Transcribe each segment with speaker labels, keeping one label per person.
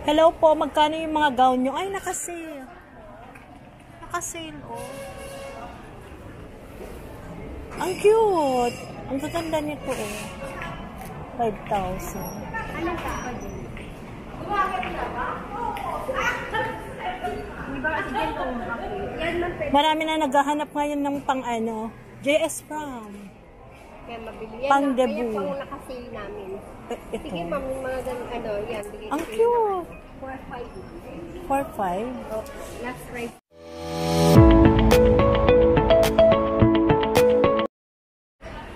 Speaker 1: Hello po, magkano yung mga gown nyo? Ay, nakasale. Nakasale, oh. Ang cute. Ang gaganda nito, oh. 5,000.
Speaker 2: Ano ka?
Speaker 1: Marami na naghahanap ngayon ng pang ano, JS Prom.
Speaker 2: Kaya mabili yan.
Speaker 1: Pang debut.
Speaker 2: Kaya pang nakasale namin.
Speaker 1: Ito.
Speaker 2: Sige ma'am, yung mga ano, yan.
Speaker 1: Ang cute.
Speaker 2: 4-5.
Speaker 1: 4,500.
Speaker 2: Oh, last price.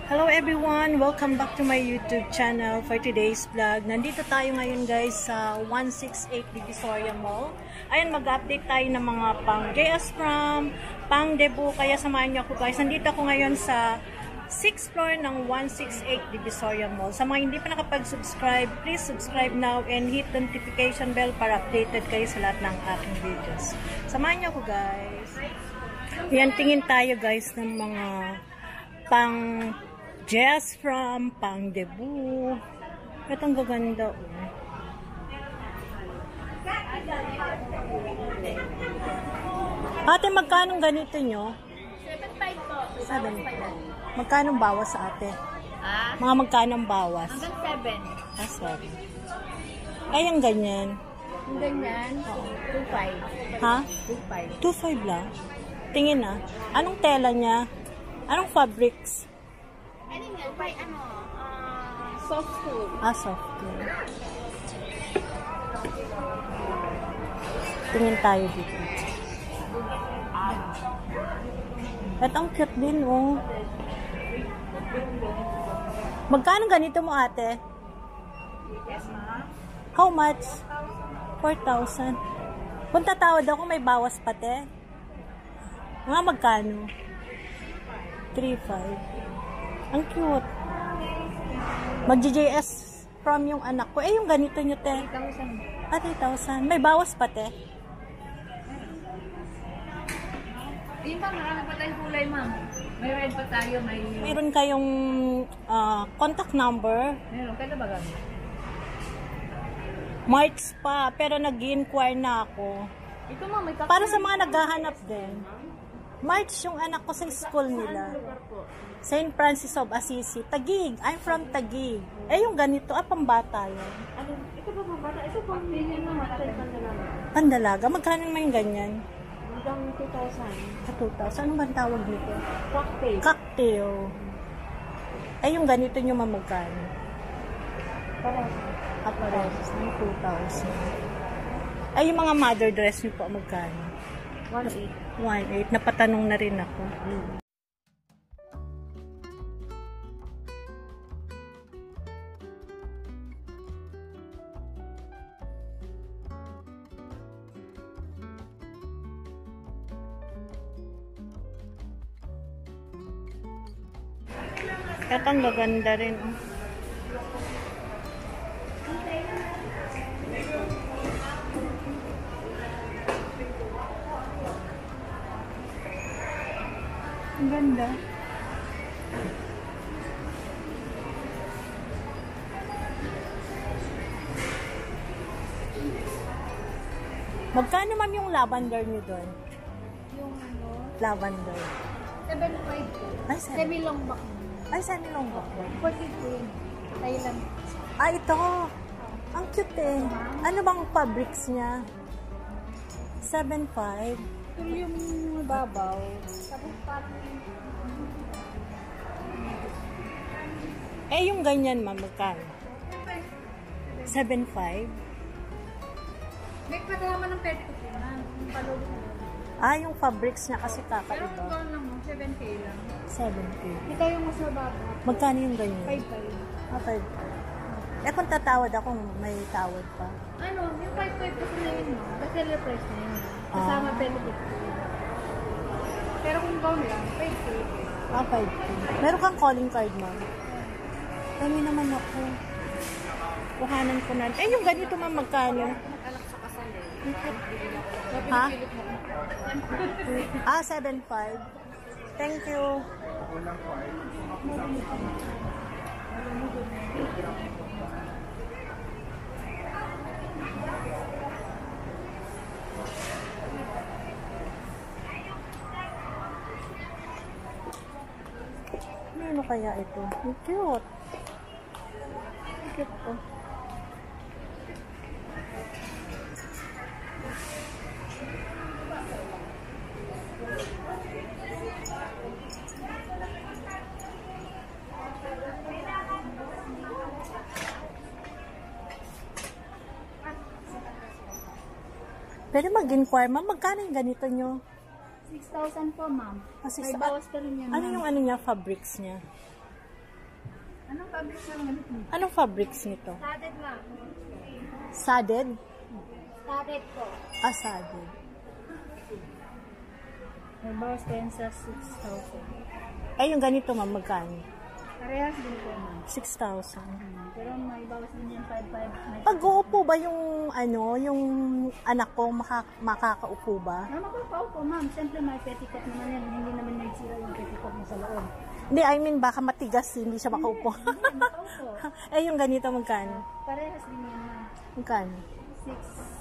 Speaker 1: Hello everyone! Welcome back to my YouTube channel for today's vlog. Nandito tayo ngayon guys sa 168 Divisoria Mall. Ayan, mag-update tayo ng mga pang JS Prom, pang debut. Kaya samahan niyo ako guys. Nandito ako ngayon sa 6th floor ng 168 Divisoria Mall. Sa mga hindi pa nakapag-subscribe, please subscribe now and hit the notification bell para updated kayo sa lahat ng aking videos. Samahan niyo ako guys. Ayan, tingin tayo guys ng mga pang JS Prom, pang debut. Ito ang gaganda. Ate, magkano ganito nyo?
Speaker 2: 7.5 po.
Speaker 1: 7. Magkano bawas sa ate?
Speaker 2: Ah?
Speaker 1: Mga magkano bawas?
Speaker 2: Hanggang 7.
Speaker 1: 7. Ay, ang ganyan.
Speaker 2: Ang ganyan? 2.5.
Speaker 1: Ha?
Speaker 2: 2.5.
Speaker 1: 2.5 lang. Tingin na. Anong tela niya? Anong fabrics?
Speaker 2: Ano yan? By ano? Soft wool.
Speaker 1: Ah, soft. Tingin tayo dito. At ang cute din, oh. Magkano ganito mo, ate?
Speaker 2: Yes, ma'am.
Speaker 1: How much? 4,000. Kung tatawad ako, may bawas pati. Mga magkano? 3,500. Ang cute. Mag-JS from yung anak ko. Eh, yung ganito nyo, te.
Speaker 2: 3,000.
Speaker 1: Ah, 3,000. May bawas pati.
Speaker 2: Ayun pa, marami pa tayong kulay, ma'am. May red pa tayo, may...
Speaker 1: Meron kayong contact number.
Speaker 2: Meron, kaya ba gano'n?
Speaker 1: March pa, pero nag-inquire na ako.
Speaker 2: Ito, ma'am, may
Speaker 1: Para sa mga naghahanap din. March yung anak ko sa school nila. St. Francis of Assisi. Taguig. I'm from Taguig. Eh, yung ganito, pambata yun.
Speaker 2: Ano, ito pa bata? Ito pa, hindi na matay pandalaga.
Speaker 1: Pandalaga? Magkano naman yung ganyan?
Speaker 2: Hanggang 2,000.
Speaker 1: 2,000. Ano ba ang tawag dito?
Speaker 2: Cocktail.
Speaker 1: Cocktail. Eh, yung ganito nyo mamagkano?
Speaker 2: Parang.
Speaker 1: Parehas. 2,000. Ay, yung mga mother dress nyo po, magkano?
Speaker 2: 1,800.
Speaker 1: 1,800. Napatanong na rin ako. Ito ang gaganda rin. Oh. Ang ganda. Magkano ma'am yung lavender nyo doon?
Speaker 2: Yung ano?
Speaker 1: Lavender.
Speaker 2: 7.5.
Speaker 1: Ay,
Speaker 2: Semi-long back.
Speaker 1: Ay, saan yung ba?
Speaker 2: 42. Thailand.
Speaker 1: Ah, ito. Ang cute eh. Ano bang fabrics niya? 7.5.
Speaker 2: Ito yung babaw. Tapos parang...
Speaker 1: Eh, yung ganyan ma'am, magkano? 7.5.
Speaker 2: May kasama ng petticoat na. Yung palolo.
Speaker 1: Ah, yung fabrics niya kasi
Speaker 2: Pero
Speaker 1: kakaiba.
Speaker 2: kung gano'n lang mo, 7K lang.
Speaker 1: 7.5.
Speaker 2: Ito yung mas mababa.
Speaker 1: Magkano yung ganyan?
Speaker 2: 5.5.
Speaker 1: Ah, 5.5. Eh, kung tatawad ako, may tawad pa.
Speaker 2: Ano, yung 5.5 kasi na yun mo. Kasi price na yun. Kasama petticoat. Pero kung gano'n lang, 5K.
Speaker 1: Ah, 5.5. Meron kang calling card ma'am? Kami naman ako. Kuhanan ko na. Eh, yung ganito ma'am, magkano?
Speaker 2: Mag-alak sa kasal eh.
Speaker 1: Ha? Ah, 7.5. Thank you. kaya ito? Ang cute. Ang cute to. Pwede mag-inquire, ma'am. Magkano yung ganito nyo?
Speaker 2: 6,000 po, ma'am.
Speaker 1: Ah,
Speaker 2: May bawas pa rin yan,
Speaker 1: ano
Speaker 2: ma'am.
Speaker 1: yung ano niya, fabrics niya?
Speaker 2: Anong fabric ng ganito, ma'am?
Speaker 1: Anong fabrics nito?
Speaker 2: Studded, ma'am.
Speaker 1: Sadded?
Speaker 2: Studded po.
Speaker 1: Ah, sadded.
Speaker 2: May bawas pa yan sa 6,000.
Speaker 1: Ay, yung ganito, ma'am, magkano?
Speaker 2: Parehas din po, ma'am.
Speaker 1: 6,000.
Speaker 2: Pero may bawas din yan 5,500.
Speaker 1: Pag uupo ba yung, ano, yung anak ko, makakaupo ba?
Speaker 2: Makapaupo, ma'am. Siyempre may petticoat naman yan. Hindi naman nagsira yung petticoat mo sa loob.
Speaker 1: Hindi, I mean, baka matigas, hindi siya makaupo.
Speaker 2: Hindi, makaupo.
Speaker 1: Eh, yung ganito, magkano?
Speaker 2: Parehas din yan, ma'am.
Speaker 1: Magkano?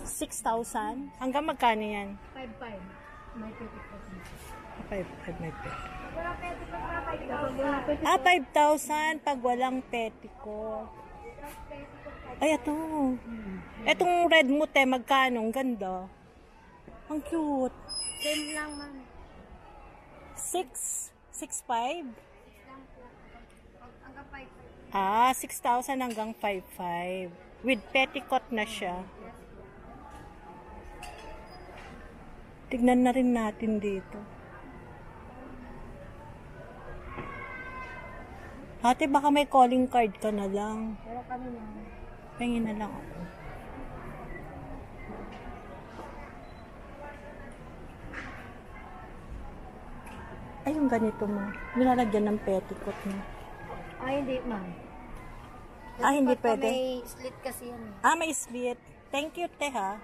Speaker 1: 6,000? Hanggang magkano yan?
Speaker 2: 5,500. May petticoat mo.
Speaker 1: 5,500 may pet.
Speaker 2: Pero petticoat na 5,000.
Speaker 1: Ah, 5,000 pag walang petticoat. Ay, ito. Etong red mo, te, magkano? Ang ganda. Ang cute.
Speaker 2: Same lang, ma'am.
Speaker 1: 6,500?
Speaker 2: Hanggang 5,000.
Speaker 1: Ah, 6,000 hanggang 5,500. With petticoat na siya. Tignan na rin natin dito. Ate, baka may calling card ka na lang.
Speaker 2: Pero kami, ma'am.
Speaker 1: Pengin na lang ako. Ay, yung ganito mo. Nilalagyan ng petticoat mo.
Speaker 2: Ay, hindi, ma'am.
Speaker 1: Ah, hindi pwede.
Speaker 2: May slit kasi yan.
Speaker 1: Ah, may slit. Thank you, te, ha.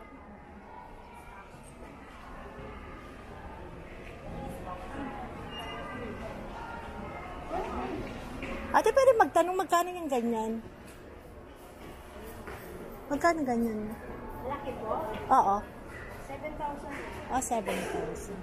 Speaker 1: Ate, pwede magtanong magkano yung ganyan? Magkano ganyan?
Speaker 2: Laki po?
Speaker 1: Oo.
Speaker 2: 7,000.
Speaker 1: Oh, 7,000.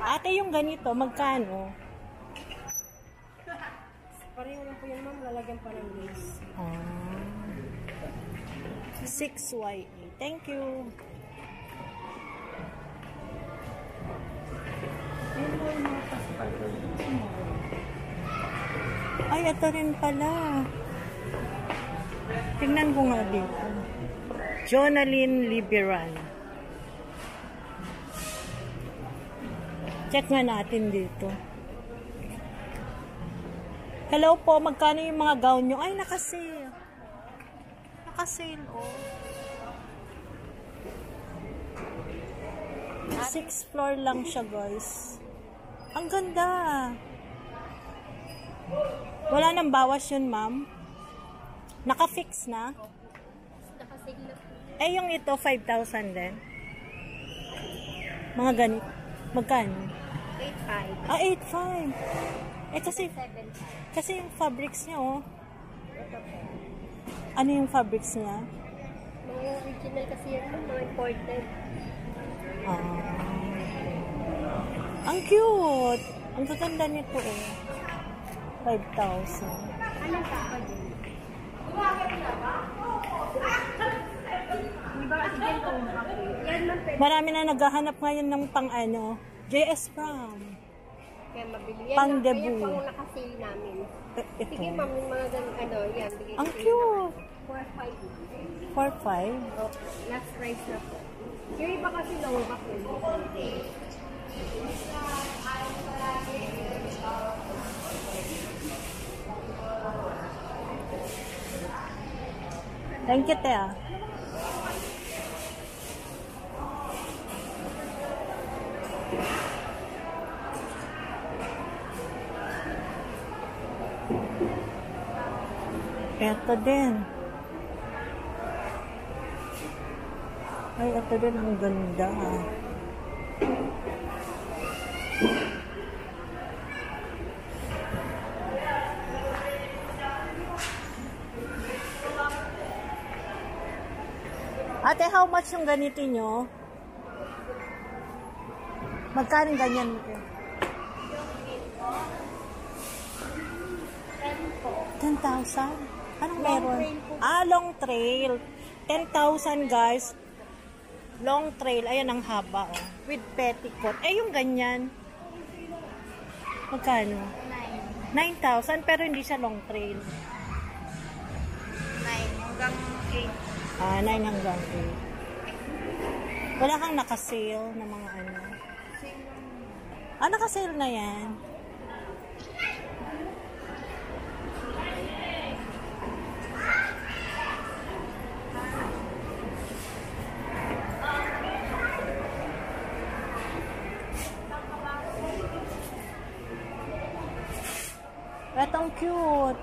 Speaker 1: Ate, yung ganito, magkano?
Speaker 2: Pareho lang po yan, ma'am. Lalagyan pa ng lace.
Speaker 1: 6YA. Thank you. Ay, ito rin pala. Tingnan ko nga dito. Jonaline Liberal. Check nga natin dito. Hello po, magkano yung mga gown nyo? Ay, nakasale. Nakasale, oh. 6th floor lang siya, guys. Ang ganda. Wala nang bawas yun, ma'am. Naka-fix na?
Speaker 2: Nakasig na po.
Speaker 1: Eh, yung ito, 5,000 din. Mga ganito. Magkano?
Speaker 2: 8,500.
Speaker 1: Ah, 8,500. Eh, kasi
Speaker 2: 7,500.
Speaker 1: Kasi yung fabrics niya, oh.
Speaker 2: Ito po.
Speaker 1: Ano yung fabrics niya?
Speaker 2: Mga original kasi yan, mga imported.
Speaker 1: Ah. Ang cute! Ang gaganda nito, eh. 5,000.
Speaker 2: Anong pa din? Diba kasi yan po? Yan man pwede.
Speaker 1: Marami na naghahanap ngayon ng pang-ano. JS Pram.
Speaker 2: Kaya mabili. Yan
Speaker 1: Pang
Speaker 2: lang,
Speaker 1: debut.
Speaker 2: Yan pang nakasale namin.
Speaker 1: Ito.
Speaker 2: Sige ma'am, yung mga ganun, ano, yan. Bigay
Speaker 1: Ang
Speaker 2: ko
Speaker 1: cute!
Speaker 2: 4,500.
Speaker 1: 4,500.
Speaker 2: Oh, last price na po. Yung iba kasi long back yun.
Speaker 1: Thank you, Tea. Ito din. Ay, ito din ang ganda. Ate, how much yung ganito nyo? Magkano ganyan? 10,000? Anong meron? Long trail. 10,000 guys. Long trail. Ayan ang haba. Oh. With petticoat. Eh, yung ganyan. Magkano? 9,000 pero hindi siya long trail.
Speaker 2: 9 hanggang 8.
Speaker 1: 9 hanggang 8. Wala kang nakasale na mga ano. Nakasale na yan. Etong cute.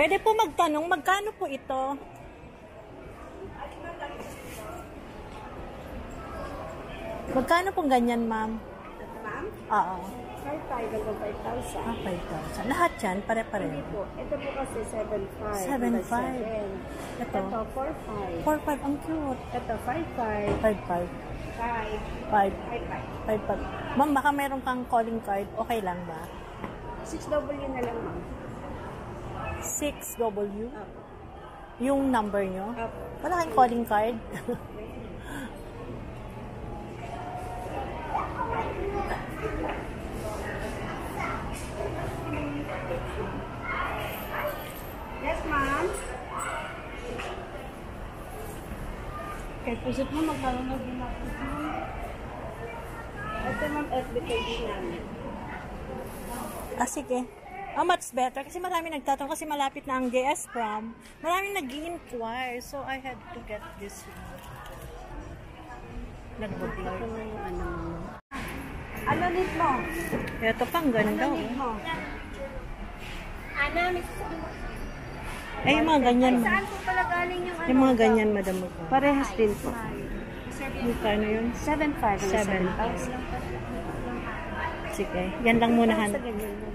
Speaker 1: Pwede po magtanong, magkano po ito? Magkano pong ganyan, ma'am?
Speaker 2: Ma'am?
Speaker 1: Oo.
Speaker 2: 5,500 hanggang 5,000.
Speaker 1: 5,000. Lahat yan, pare-pareho.
Speaker 2: Ito po kasi 7,500.
Speaker 1: 7,500. Ito?
Speaker 2: Ito 4,500.
Speaker 1: 4,500. Ang cute.
Speaker 2: Ito 5,500.
Speaker 1: 5,500.
Speaker 2: 5,500.
Speaker 1: 5,500. Ma'am, baka meron kang calling card. Okay lang ba?
Speaker 2: 6W na lang, ma'am.
Speaker 1: 6W?
Speaker 2: Opo.
Speaker 1: Yung number nyo?
Speaker 2: Opo.
Speaker 1: Wala kayong calling card?
Speaker 2: Yes, ma'am. Kaya pusit mo, maglalunod din natin. Ito, ma'am, FB page namin.
Speaker 1: Sige. Much better. Kasi marami nagtatanong. Kasi malapit na ang JS prom. Maraming nag-i-inquire. So, I had to get this one. Nag-vlog.
Speaker 2: Ano need mo?
Speaker 1: Ito pang ganda.
Speaker 2: Ano need mo? Ana, may
Speaker 1: Ay, yung mga ganyan.
Speaker 2: saan po pala galing yung ano?
Speaker 1: Yung mga ganyan, madam mo po.
Speaker 2: Parehas din po.
Speaker 1: Kano yun?
Speaker 2: 7,500.
Speaker 1: 7,000. Sige. Yan lang muna, Han.
Speaker 2: Sa ganyan.